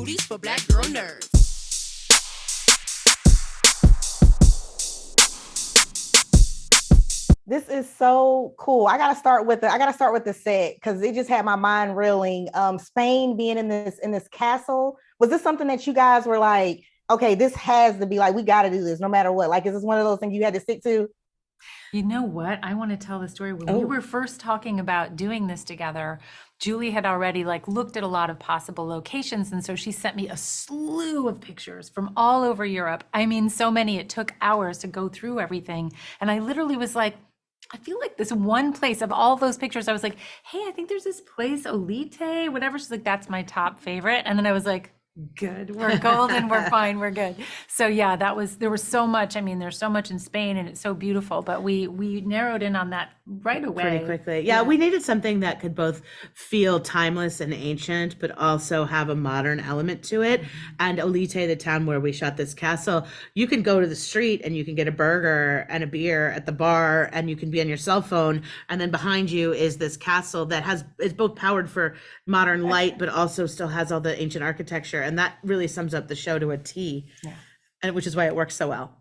police for black girl nerds. This is so cool. I gotta start with the set because it just had my mind reeling. Spain being in this castle. Was this something that you guys were like, okay, this has to be like, we gotta do this no matter what? Like, is this one of those things you had to stick to? You know what? I want to tell the story. When we were first talking about doing this together, Julie had already like looked at a lot of possible locations. And so she sent me a slew of pictures from all over Europe. I mean, so many, it took hours to go through everything. And I literally was like, I feel like this one place of all those pictures, I was like, hey, I think there's this place, Olite, whatever. She's like, that's my top favorite. And then I was like, good, we're golden, we're fine, we're good. So yeah, there was so much. I mean, there's so much in Spain and it's so beautiful, but we narrowed in on that right away. Pretty quickly. Yeah, we needed something that could both feel timeless and ancient, but also have a modern element to it. And Olite, the town where we shot this castle, you can go to the street and you can get a burger and a beer at the bar and you can be on your cell phone. And then behind you is this castle that is both powered for modern light, but also still has all the ancient architecture. And that really sums up the show to a T, and which is why it works so well.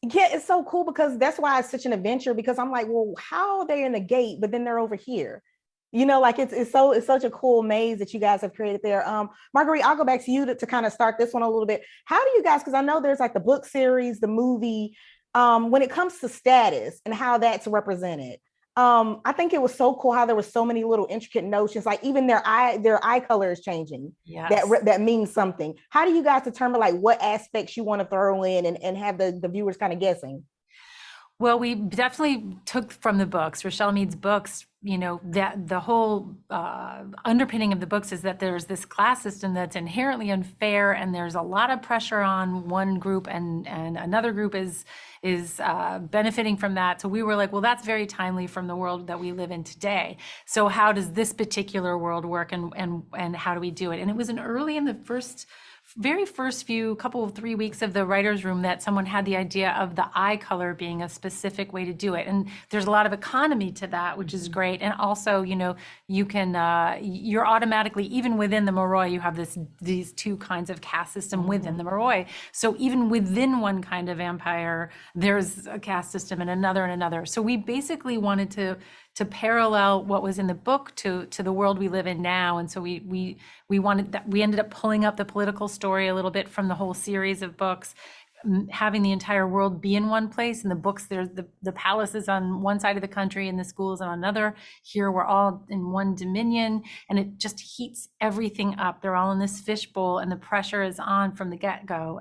Yeah, it's so cool because that's why it's such an adventure, because I'm like, well, how are they in the gate, but then they're over here? You know, like it's such a cool maze that you guys have created there. Marguerite, I'll go back to you to kind of start this one a little bit. How do you guys, because I know there's like the book series, the movie, when it comes to status and how that's represented. I think it was so cool how there were so many little intricate notions, like even their eye color is changing. Yes. That means something. How do you guys determine like what aspects you want to throw in and have the viewers kind of guessing? Well, we definitely took from the books, Rochelle Mead's books, you know, that the whole underpinning of the books is that there's this class system that's inherently unfair and there's a lot of pressure on one group and another group is benefiting from that. So we were like, well, that's very timely from the world that we live in today. So how does this particular world work and how do we do it? And it was early in the very first few couple of 3 weeks of the writer's room that someone had the idea of the eye color being a specific way to do it. And there's a lot of economy to that, which is great. And also, you know, you can, you're automatically, even within the Moroi, you have these two kinds of caste system within the Moroi. So even within one kind of empire, there's a caste system and another. So we basically wanted to parallel what was in the book to the world we live in now. And so we wanted that. We ended up pulling up the political story a little bit from the whole series of books, having the entire world be in one place. In the books, there's the palaces on one side of the country and the schools on another. Here we're all in one dominion, and it just heats everything up. They're all in this fishbowl and the pressure is on from the get-go.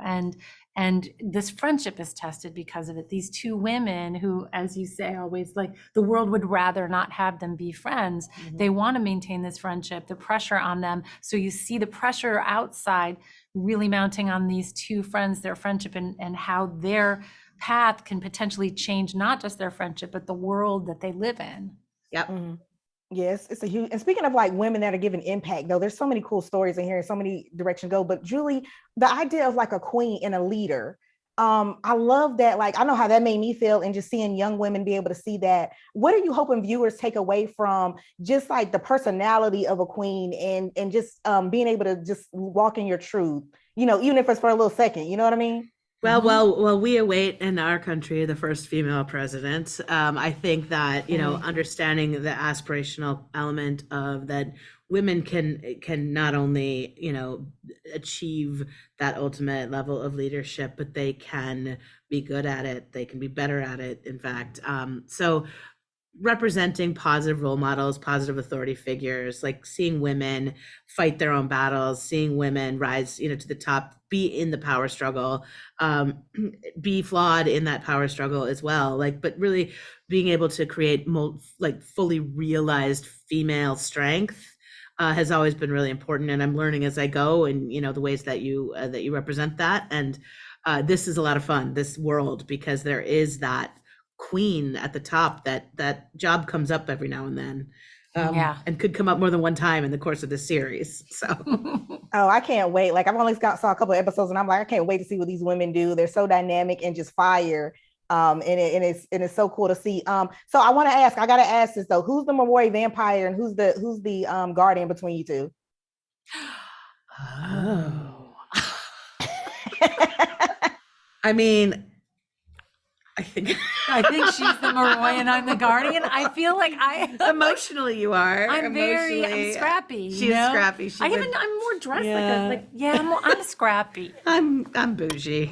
And this friendship is tested because of it. These two women who, as you say, always like the world would rather not have them be friends. They want to maintain this friendship, the pressure on them. So you see the pressure outside really mounting on these two friends, their friendship, and how their path can potentially change not just their friendship, but the world that they live in. Yep. Mm-hmm. Yes, it's a huge, and speaking of like women that are giving impact, though, there's so many cool stories in here and so many directions go. But Julie, the idea of like a queen and a leader, I love that. Like, I know how that made me feel, and just seeing young women be able to see that. What are you hoping viewers take away from just like the personality of a queen and just being able to just walk in your truth, you know, even if it's for a little second, you know what I mean? Well, we await in our country the first female president. I think that, you know, understanding the aspirational element of that women can not only, you know, achieve that ultimate level of leadership, but they can be good at it. They can be better at it, in fact. So representing positive role models, positive authority figures, like seeing women fight their own battles, seeing women rise, you know, to the top, be in the power struggle, be flawed in that power struggle as well. Like, but really being able to create like fully realized female strength has always been really important. And I'm learning as I go, and, you know, the ways that you represent that. And this is a lot of fun, this world, because there is that queen at the top. That job comes up every now and then, and could come up more than one time in the course of this series. So oh, I can't wait. Like, I've only saw a couple of episodes and I'm like, I can't wait to see what these women do. They're so dynamic and just fire. And it's so cool to see. So I gotta ask this though, who's the Moroi vampire and who's the guardian between you two? Oh. I mean, I think she's the Maroi and I'm the Guardian. I feel like emotionally you are. I'm scrappy. She's scrappy. I'm more dressed I'm scrappy. I'm bougie.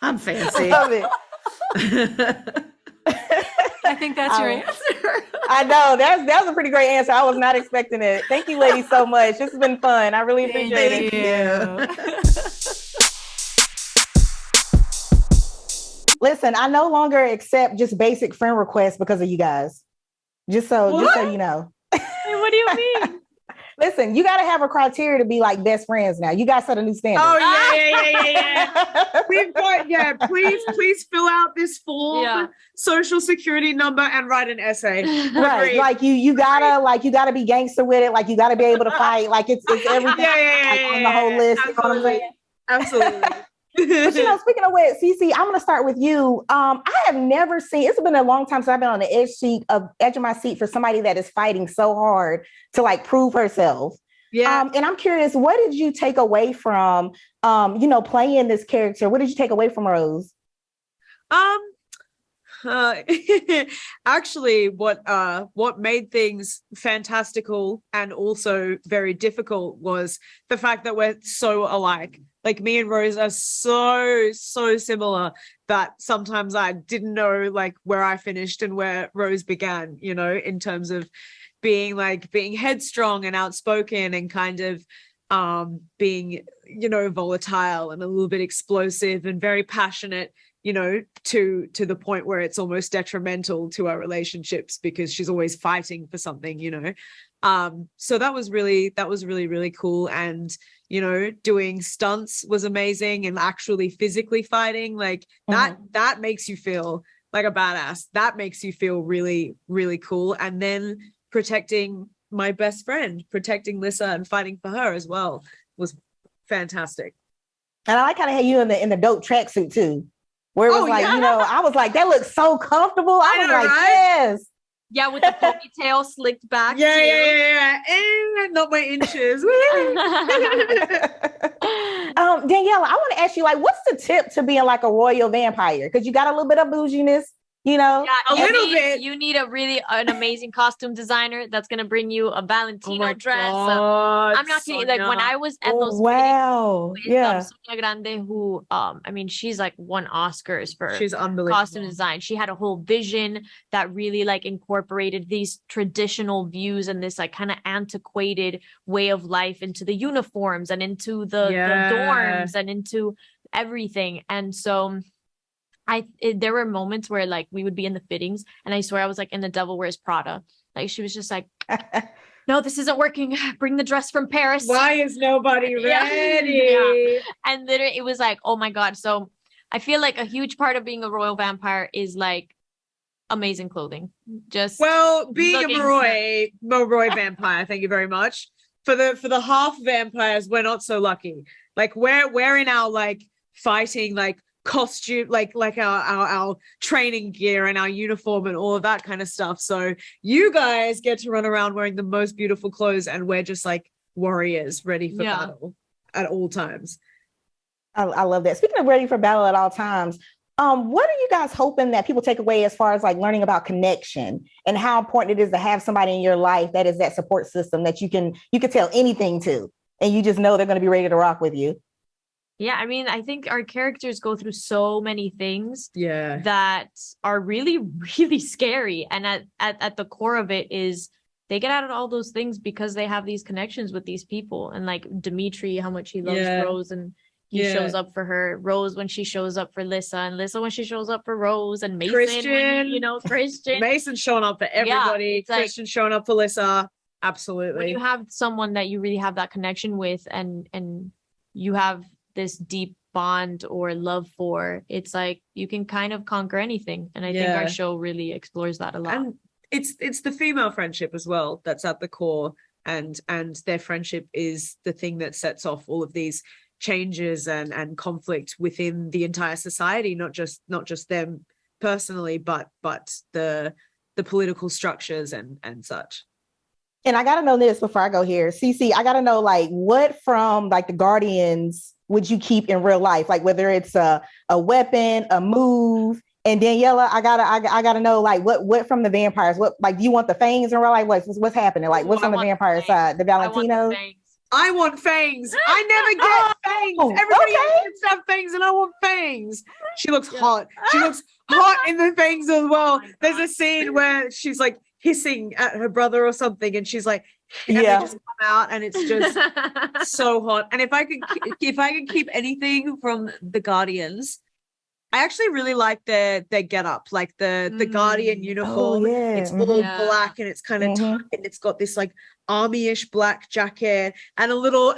I'm fancy. Love it. I think that's your answer. I know that was a pretty great answer. I was not expecting it. Thank you, ladies, so much. This has been fun. I really appreciate it. Listen, I no longer accept just basic friend requests because of you guys. Just so you know. What do you mean? Listen, you got to have a criteria to be like best friends now. You guys set a new standard. Oh, yeah. We've got, please fill out this form, social security number, and write an essay. Right. Like you gotta be gangster with it. Like you gotta be able to fight. Like it's everything on the whole list. Absolutely. You know what I'm saying? Absolutely. But speaking of which, Sisi, I'm gonna start with you. I have never seen, it's been a long time since I've been on the edge of my seat for somebody that is fighting so hard to like prove herself. Yeah. And I'm curious, what did you take away from playing this character? What did you take away from Rose? Actually, what made things fantastical and also very difficult was the fact that we're so alike. Like me and Rose are so similar that sometimes I didn't know like where I finished and where Rose began, in terms of being headstrong and outspoken and kind of being, volatile and a little bit explosive and very passionate, to the point where it's almost detrimental to our relationships because she's always fighting for something, so that was really cool. And doing stunts was amazing, and actually physically fighting like that makes you feel like a badass. That makes you feel really, really cool. And then protecting my best friend, protecting Lissa and fighting for her as well was fantastic. And I like how they had you in the dope tracksuit too, where it was I was like, that looks so comfortable. I was like, right? Yes. Yeah, with the ponytail slicked back. Yeah. And not my inches. Daniela, I want to ask you, like, what's the tip to being like a royal vampire? Because you got a little bit of bouginess, Yeah, a little bit. You need an amazing costume designer that's gonna bring you a Valentino dress. I'm not kidding. Sonya. Like when I was at those wow, with, Sonya Grande, who she's like won Oscars for she's unbelievable costume design. She had a whole vision that really like incorporated these traditional views and this like kind of antiquated way of life into the uniforms and into the dorms and into everything. And so there were moments where like we would be in the fittings and I swear I was like in The Devil Wears Prada. Like she was just like, no, this isn't working. Bring the dress from Paris. Why is nobody ready? Yeah. And literally it was like, oh my God. So I feel like a huge part of being a royal vampire is like amazing clothing. Just being a Maroi vampire, thank you very much. For the half vampires, we're not so lucky. Like we're in our like fighting like costume, like our training gear and our uniform and all of that kind of stuff. So you guys get to run around wearing the most beautiful clothes and we're just like warriors ready for battle at all times. I love that. Speaking of ready for battle at all times, what are you guys hoping that people take away as far as like learning about connection and how important it is to have somebody in your life that is that support system that you can tell anything to and you just know they're going to be ready to rock with you? Yeah, I mean, I think our characters go through so many things that are really, really scary. And at the core of it is they get out of all those things because they have these connections with these people. And like Dimitir, how much he loves Rose and he shows up for her. Rose when she shows up for Lissa, and Lissa when she shows up for Rose, and Mason, Christian. Mason's showing up for everybody. Yeah, Christian showing up for Lissa. Absolutely. When you have someone that you really have that connection with and you have this deep bond or love for, it's like you can kind of conquer anything. And I think our show really explores that a lot. And it's the female friendship as well that's at the core, and their friendship is the thing that sets off all of these changes and conflict within the entire society, not just them personally, but the political structures and such. And I gotta know this before I go here. Sisi, I gotta know like what from like the Guardians would you keep in real life? Like whether it's a weapon, a move. And Daniela, I gotta know, like, what from the vampires? What, like, do you want the fangs in real life? What's happening? Like, what's on the vampire side? The Valentinos? I want fangs. I never get fangs. Everybody else gets to have fangs, and I want fangs. She looks hot. She looks hot in the fangs as well. There's a scene where she's like hissing at her brother or something, and she's like, and they just come out, and it's just so hot. And if I could keep anything from the Guardians, I actually really like their get up, like the Guardian uniform. It's all black and it's kind of tight, and it's got this like army-ish black jacket and a little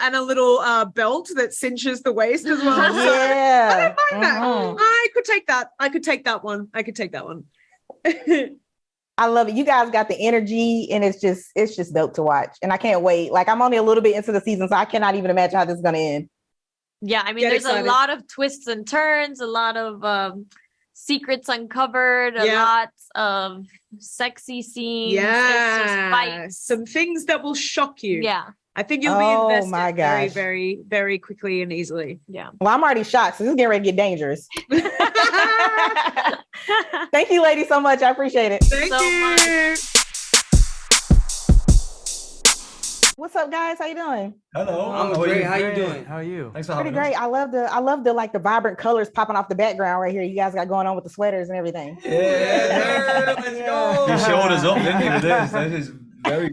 belt that cinches the waist as well. So I don't mind that. I could take that. I could take that one. I love it. You guys got the energy, and it's just dope to watch. And I can't wait. Like, I'm only a little bit into the season, so I cannot even imagine how this is gonna end. Yeah, I mean, there's a lot of twists and turns, a lot of secrets uncovered, a lot of sexy scenes. Yeah, some things that will shock you. Yeah. I think you'll be invested very, very, very quickly and easily. Yeah. Well, I'm already shocked, so this is getting ready to get dangerous. Thank you, ladies, so much. I appreciate it. Thank you. Much. What's up, guys? How you doing? Hello. I'm great. How you doing? How are you? Thanks for having us. Pretty great. I love the vibrant colors popping off the background right here. You guys got going on with the sweaters and everything. Yeah. Let's go. You showed us up, didn't you? This is very.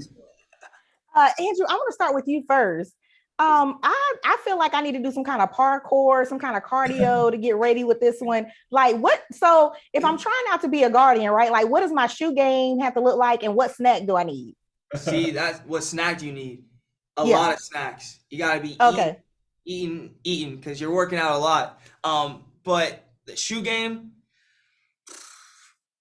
Andrew, I want to start with you first. I feel like I need to do some kind of parkour, some kind of cardio to get ready with this one. Like what? So if I'm trying not to be a guardian, right? Like what does my shoe game have to look like, and what snack do I need? See, that's what snack do you need? A lot of snacks. You gotta be eating because you're working out a lot. But the shoe game,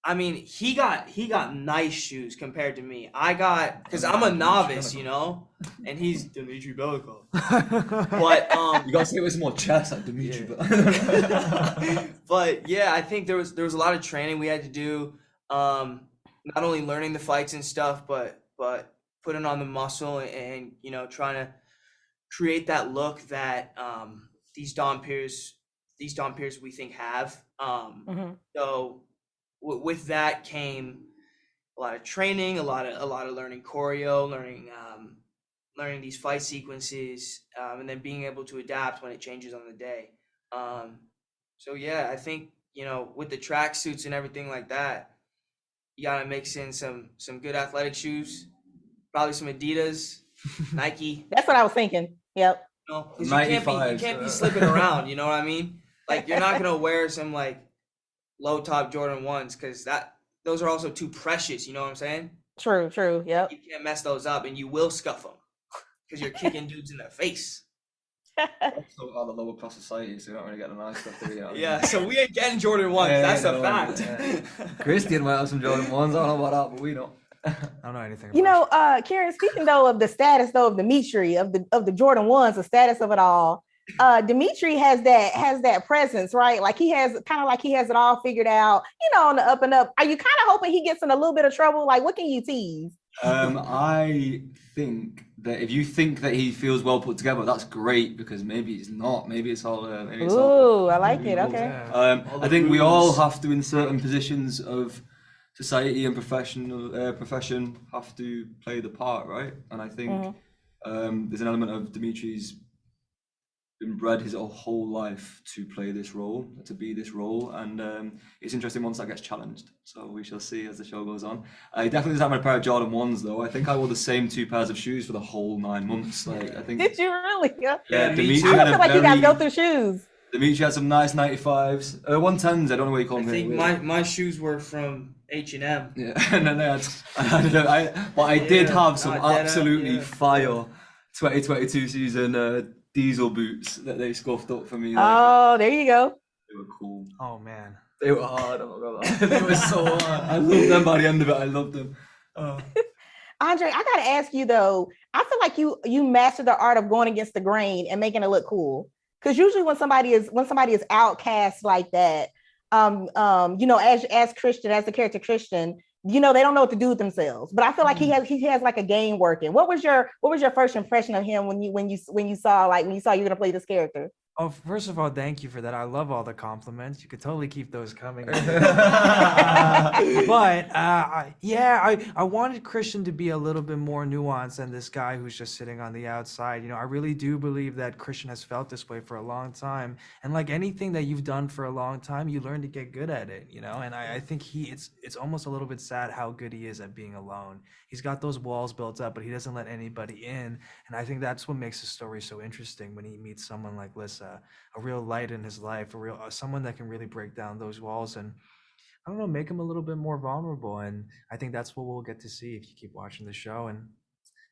I mean, he got nice shoes compared to me. Because I'm a novice, and he's Dimitir Belikov. But you gotta say it with some more chest like Dimitir. But yeah, I think there was a lot of training we had to do. Not only learning the fights and stuff, but putting on the muscle and trying to create that look that these Dom peers we think have. So with that came a lot of training, a lot of learning choreo, learning these fight sequences, and then being able to adapt when it changes on the day. So yeah, I think with the track suits and everything like that, you gotta mix in some good athletic shoes, probably some Adidas, Nike. That's what I was thinking. Yep. You can't be slipping around. You know what I mean? Like you're not gonna wear some like low top Jordan 1s because those are also too precious. You know what I'm saying? True. Yep. You can't mess those up, and you will scuff them because you're kicking dudes in the face. Also, all the lower class society, so we don't really get the nice stuff, do we? Yeah, so we ain't getting Jordan 1s. That's a fact. Yeah. Christian might have some Jordan 1s. I don't know about that, but we don't. I don't know anything. Kieran, speaking though of the status of Dimitir, of the Jordan 1s, the status of it all, Dimitir has that presence, right? Like he has it all figured out, on the up and up. Are you kind of hoping he gets in a little bit of trouble? Like, what can you tease? I think that if you think that he feels well put together, that's great, because maybe it's not. Maybe it's all. I like it. Okay. I think we all have to, in certain positions of society and profession, have to play the part, right? And I think there's an element of Dimitri's been bred his whole life to play this role, to be this role, and it's interesting once that gets challenged. So we shall see as the show goes on. I definitely doesn't have a pair of Jordan 1s though. I think I wore the same 2 pairs of shoes for the whole 9 months. Like I think. Did you really? Yeah, Dimitir. I feel like you guys go through shoes. Dimitir had some nice 95s, 110s. I don't know what you call them. I think my shoes were from H&M. Yeah, and then I did have some absolutely fire 2022 season diesel boots that they scuffed up for me. Oh, there you go. They were cool. Oh man, they were hard. They were so hard. I loved them by the end of it. I loved them. Andrè, I gotta ask you though. I feel like you mastered the art of going against the grain and making it look cool. Because usually when somebody is outcast like that, as Christian, as the character Christian, they don't know what to do with themselves. But I feel like he has like a game working. What was your first impression of him when you saw you're gonna play this character? Oh, first of all, thank you for that. I love all the compliments. You could totally keep those coming. I wanted Christian to be a little bit more nuanced than this guy who's just sitting on the outside. You know, I really do believe that Christian has felt this way for a long time. And like anything that you've done for a long time, you learn to get good at it, you know? And I think it's almost a little bit sad how good he is at being alone. He's got those walls built up, but he doesn't let anybody in. And I think that's what makes the story so interesting when he meets someone like Lissa, a real light in his life, someone that can really break down those walls and, I don't know, make him a little bit more vulnerable. And I think that's what we'll get to see if you keep watching the show and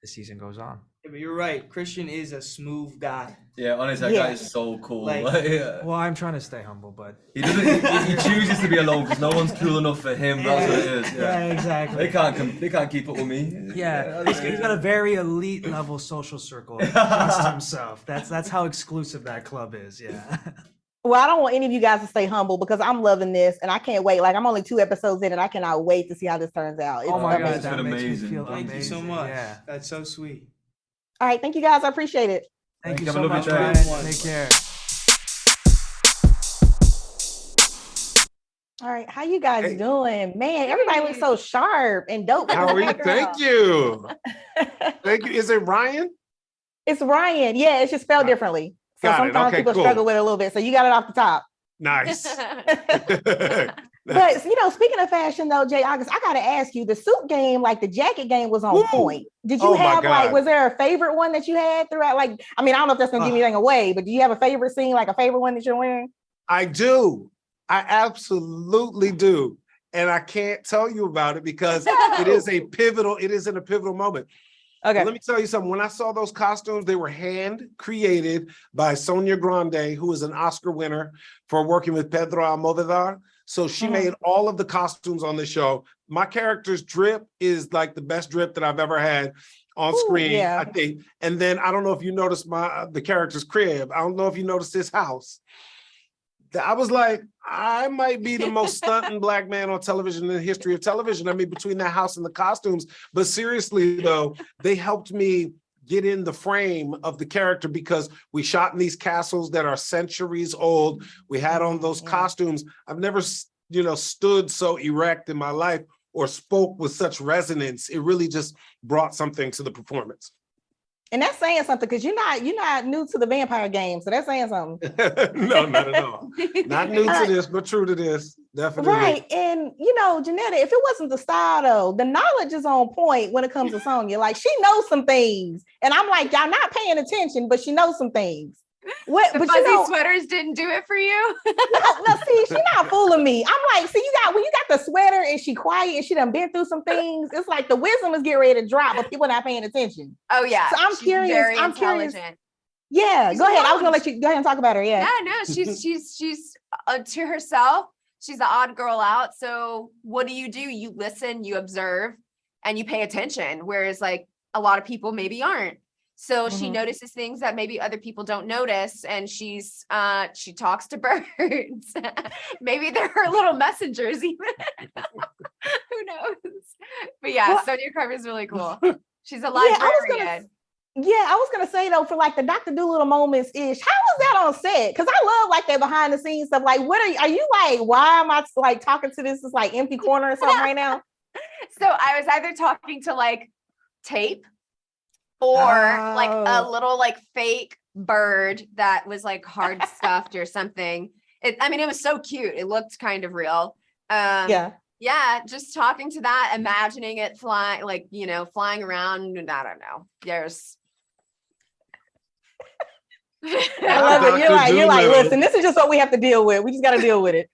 the season goes on. Yeah, but you're right. Christian is a smooth guy. Yeah, honestly, that guy is so cool. Like- Well, I'm trying to stay humble, but he doesn't. He chooses to be alone because no one's cool enough for him. That's what it is. yeah, exactly. They can't keep up with me. Yeah, he's got a very elite level social circle just himself. That's how exclusive that club is. Yeah. Well, I don't want any of you guys to stay humble because I'm loving this and I can't wait. Like, I'm only 2 episodes in and I cannot wait to see how this turns out. Oh my God, amazing. that makes me amazing. feel Thank amazing. you so much. Yeah. That's so sweet. All right, thank you guys. I appreciate it. Thank you Have a so lovely much, day. Rhian. Take care. All right, how you guys doing? Man, everybody looks so sharp and dope. How are you? Thank you. Thank you. Is it Ryan? It's Ryan. Yeah, it's just spelled differently. So Got it. sometimes Okay, people cool. struggle with it a little bit. So you got it off the top. Nice. But you know, speaking of fashion though, Jay August, I gotta ask you, the suit game, like the jacket game was on Woo! point. Did you Oh my have like, God. was there a favorite one that you had throughout? Like, I mean, I don't know if that's gonna give anything away, but do you have a favorite scene, like a favorite one that you're wearing? I do. I absolutely do. And I can't tell you about it because it is in a pivotal moment. Okay. But let me tell you something. When I saw those costumes, they were hand created by Sonya Grande, who is an Oscar winner for working with Pedro Almodovar. So she made all of the costumes on the show. My character's drip is like the best drip that I've ever had on screen, yeah. I think. And then I don't know if you noticed the character's crib. I don't know if you noticed his house. I was like, I might be the most stunting Black man on television in the history of television. I mean, between that house and the costumes. But seriously, though, they helped me get in the frame of the character because we shot in these castles that are centuries old. We had on those costumes. I've never, stood so erect in my life or spoke with such resonance. It really just brought something to the performance. And that's saying something because you're not new to the vampire game, so that's saying something. No, not at all. Not new to this, but true to this. Definitely. Right. And Jonetta, if it wasn't the style though, the knowledge is on point when it comes to Sonya. Like, she knows some things. And I'm like, y'all not paying attention, but she knows some things. What, The but fuzzy sweaters didn't do it for you? no, see, she's not fooling me. I'm like, see, when you got the sweater and she quiet and she done been through some things, it's like the wisdom is getting ready to drop, but people not paying attention. Oh yeah. So I'm She's curious. Very I'm curious. intelligent. Yeah, She's go ahead. I was gonna blonde. let you go ahead and talk about her. Yeah. Yeah, no, she's to herself. She's the odd girl out. So what do? You listen, you observe, and you pay attention. Whereas like a lot of people maybe aren't. So she notices things that maybe other people don't notice, and she talks to birds. Maybe they're her little messengers, even. Who knows? But yeah, Well, Sonya Carver's really cool. She's a I was librarian. I was gonna say though, for like the Dr. Dolittle moments ish, how was that on set? Because I love like that behind the scenes stuff. Like, what are you like? Why am I like talking to this like empty corner or something right now? So I was either talking to like tape or like a little like fake bird that was like hard stuffed or something. It was so cute. It looked kind of real. Yeah, just talking to that, imagining it flying, like, flying around. And I don't know. There's. I love it. You're like, listen, this is just what we have to deal with. We just got to deal with it.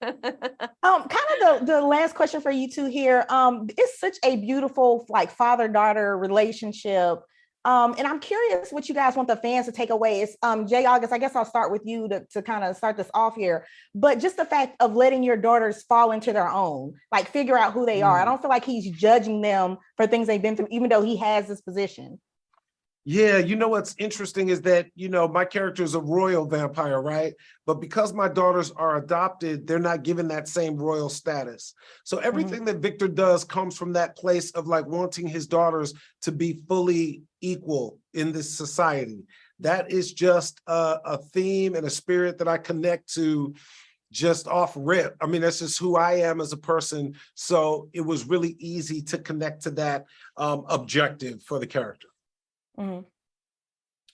Kind of the last question for you two here. It's such a beautiful like father-daughter relationship. And I'm curious what you guys want the fans to take away. It's Jay August, I guess I'll start with you to kind of start this off here. But just the fact of letting your daughters fall into their own, like figure out who they are. I don't feel like he's judging them for things they've been through, even though he has this position. Yeah, what's interesting is that, my character is a royal vampire, right? But because my daughters are adopted, they're not given that same royal status. So everything that Victor does comes from that place of like wanting his daughters to be fully equal in this society. that is just a theme and a spirit that I connect to just off rip. I mean, that's just who I am as a person. So it was really easy to connect to that objective for the character. Mm-hmm.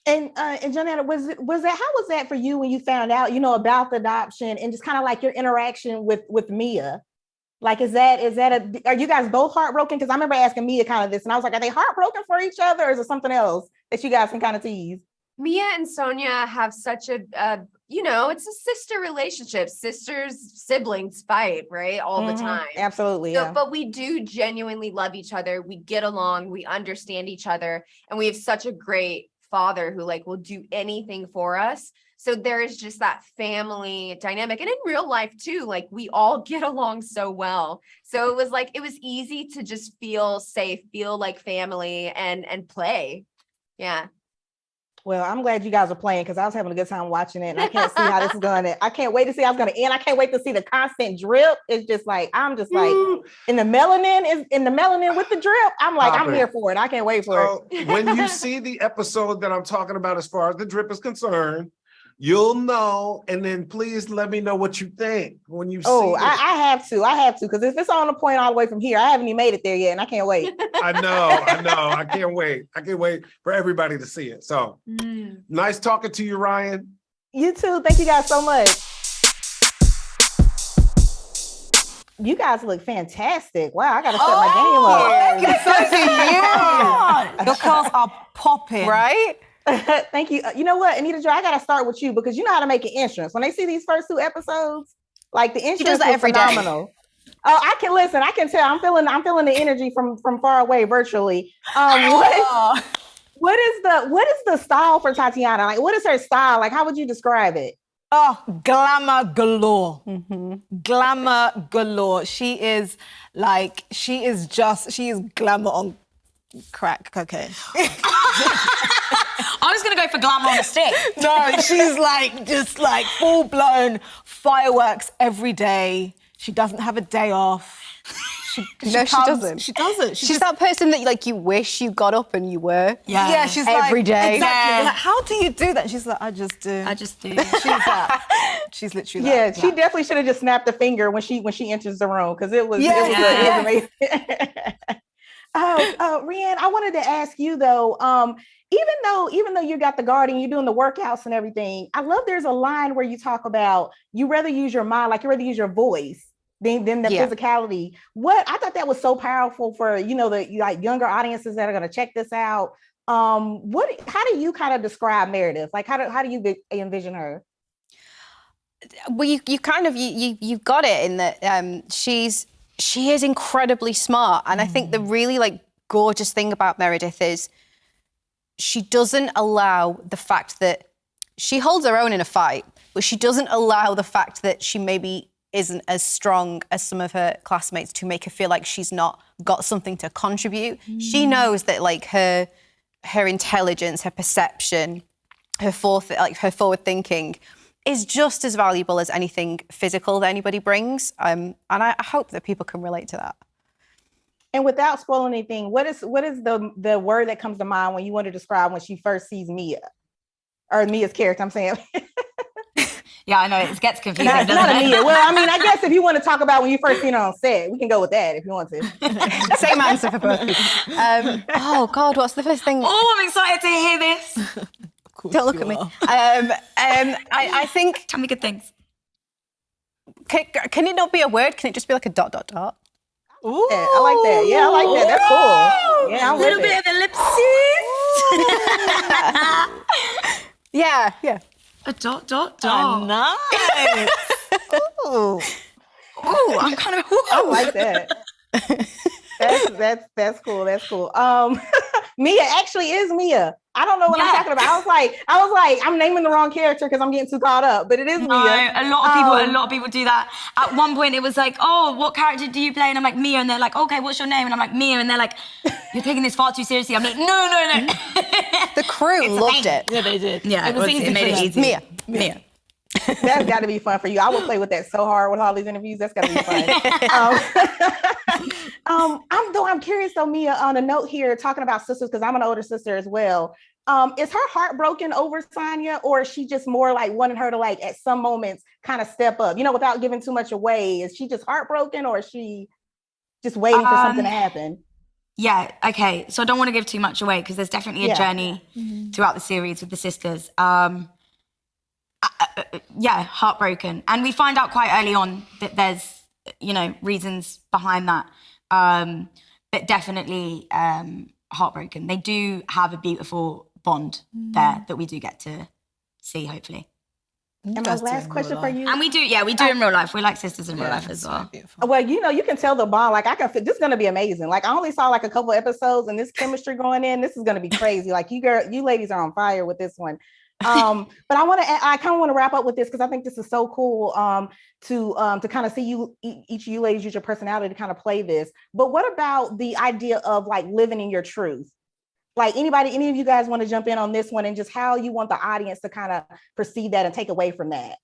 And Jonetta, was that, how was that for you when you found out, you know, about the adoption and just kind of like your interaction with Mia? Like, are you guys both heartbroken? Because I remember asking Mia kind of this, and I was like, are they heartbroken for each other, or is it something else that you guys can kind of tease? Mia and Sonya have such a, you know, it's a sister relationship. Sisters, siblings fight, right? All the time. Absolutely. So, Yeah. but we do genuinely love each other. We get along, we understand each other, and we have such a great father who like will do anything for us. So there is just that family dynamic. And in real life too, like we all get along so well. So it was easy to just feel safe, feel like family and play. Yeah. Well, I'm glad you guys are playing because I was having a good time watching it, and I can't see how this is going. I can't wait to see how it's going to end. I can't wait to see the constant drip. It's just like I'm just like in the melanin with the drip. I'm like I'm here for it. I can't wait for it. When you see the episode that I'm talking about, as far as the drip is concerned, you'll know, and then please let me know what you think when you see it. I have to, because if it's on the point all the way from here, I haven't even made it there yet, and I can't wait. I know. I can't wait. I can't wait for everybody to see it. So nice talking to you, Rhian. You too. Thank you guys so much. You guys look fantastic. Wow, I gotta set my game up. Your curls are popping. Right? Thank you. You know what, Anita-Joy, I gotta start with you because you know how to make an entrance. When they see these first 2 episodes, like the entrance is phenomenal. Oh, I can listen. I can tell. I'm feeling the energy from far away virtually. What is the style for Tatiana? Like, what is her style? Like, how would you describe it? Oh, glamour galore. Glamour galore. She is glamour on crack cocaine. I was gonna go for glamour on a stick. No, she's just full blown fireworks every day. She doesn't have a day off. She doesn't. She doesn't. She's that person that you wish you got up and you were. Yeah, she's every day. Exactly. Like, how do you do that? And she's like, I just do. She's that. She's literally that. Yeah, she definitely should have just snapped a finger when she enters the room because it was amazing. Rhian, I wanted to ask you though, even though you got the guardian, you're doing the workouts and everything, I love there's a line where you talk about you rather use your mind, like you rather use your voice than the physicality. I thought that was so powerful for, the younger audiences that are going to check this out. How do you kind of describe Meredith? Like, how do you envision her? Well, you've got it in that she is incredibly smart. And I think the really gorgeous thing about Meredith is she doesn't allow the fact that she holds her own in a fight, but she doesn't allow the fact that she maybe isn't as strong as some of her classmates to make her feel like she's not got something to contribute. She knows that her intelligence, her perception, her forward thinking is just as valuable as anything physical that anybody brings. And I hope that people can relate to that. And without spoiling anything, what is the word that comes to mind when you want to describe when she first sees Mia? Or Mia's character, I'm saying. Yeah, I know, it gets confusing, not Mia. Well, I mean, I guess if you want to talk about when you first seen her on set, we can go with that if you want to. Same answer for both. Oh God, what's the first thing? Oh, I'm excited to hear this. Don't look at me. I think. Tell me good things. Can it not be a word? Can it just be like a ... Ooh. Yeah, I like that. Yeah, I like that. That's cool. Yeah, I'm a little bit of ellipsis. Yeah. A ... Nice. Ooh, I'm kind of. I like that. That's cool. That's cool. Mia actually is Mia. I don't know what I'm talking about. I was like, I'm naming the wrong character because I'm getting too caught up, but it is Mia. A lot of people do that. At one point, it was like, oh, what character do you play? And I'm like, Mia. And they're like, okay, what's your name? And I'm like, Mia. And they're like, you're taking this far too seriously. I'm like, no. The crew loved it. Yeah, they did. Yeah, it made it easy. Mia. That's got to be fun for you. I will play with that so hard with all these interviews. That's got to be fun. I'm curious though, Mia, on a note here, talking about sisters, because I'm an older sister as well. Is her heart broken over Sonya, or is she just more like wanting her to like at some moments kind of step up, without giving too much away? Is she just heartbroken, or is she just waiting for something to happen? Yeah, okay. So I don't want to give too much away because there's definitely a journey throughout the series with the sisters. Heartbroken. And we find out quite early on that there's, reasons behind that. But definitely heartbroken. They do have a beautiful bond there that we do get to see, hopefully. And my last question for you. And we do in real life. We're like sisters in real life as well. Well, you can tell the bond. Like this is gonna be amazing. Like I only saw like a couple episodes, and this chemistry going in, this is gonna be crazy. Like you ladies are on fire with this one. But I kind of want to wrap up with this because I think this is so cool to kind of see each of you ladies use your personality to kind of play this. But what about the idea of like living in your truth? Like any of you guys want to jump in on this one and just how you want the audience to kind of perceive that and take away from that?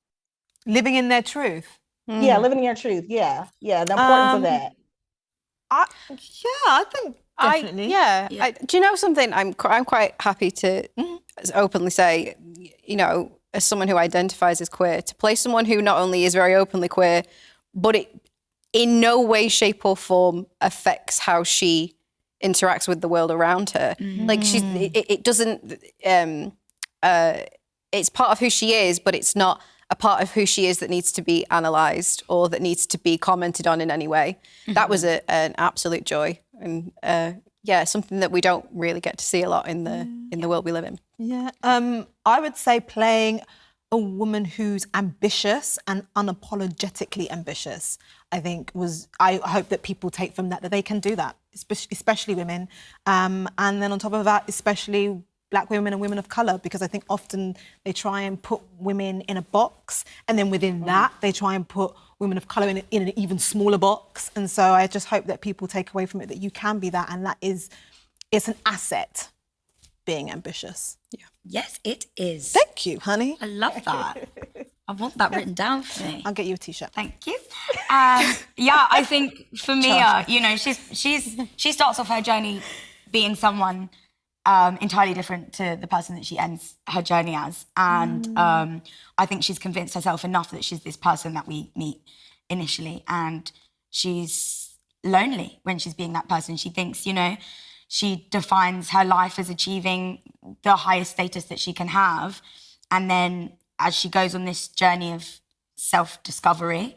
Living in their truth. Yeah, living in your truth. Yeah, the importance of that. I think definitely. Do you know something? I'm quite happy to openly say, as someone who identifies as queer, to play someone who not only is very openly queer, but it in no way, shape, or form affects how she interacts with the world around her. Like it doesn't. It's part of who she is, but it's not a part of who she is that needs to be analysed or that needs to be commented on in any way. That was an absolute joy, and something that we don't really get to see a lot in the world we live in. Yeah, I would say playing a woman who's ambitious and unapologetically ambitious, I hope that people take from that they can do that, especially women. And then on top of that, especially Black women and women of colour, because I think often they try and put women in a box, and then within that, they try and put women of colour in an even smaller box. And so I just hope that people take away from it that you can be that, and it's an asset, being ambitious. Yeah. Yes, it is. Thank you, honey. I love that. I want that written down for me. I'll get you a t-shirt. Thank you. I think for Mia, she starts off her journey being someone entirely different to the person that she ends her journey as. And I think she's convinced herself enough that she's this person that we meet initially. And she's lonely when she's being that person. She thinks, she defines her life as achieving the highest status that she can have. And then as she goes on this journey of self-discovery,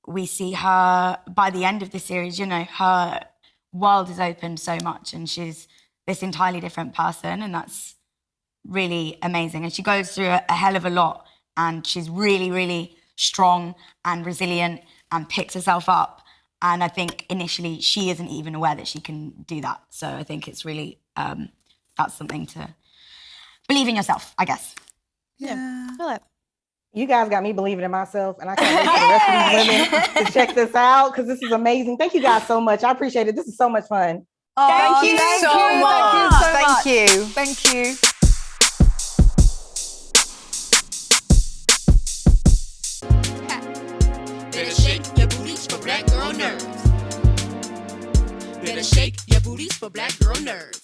we see her, by the end of the series, her world is opened so much and she's this entirely different person, and that's really amazing. And she goes through a hell of a lot, and she's really, really strong and resilient and picks herself up. And I think initially she isn't even aware that she can do that. So I think it's really, that's something to believe in yourself, I guess. Yeah. I like that. You guys got me believing in myself, and I can't wait for the rest of these women to check this out because this is amazing. Thank you guys so much. I appreciate it. This is so much fun. Thank you so much. Thank you. Thank you. Better shake your booties for Black girl nerds. Better shake your booties for Black girl nerds.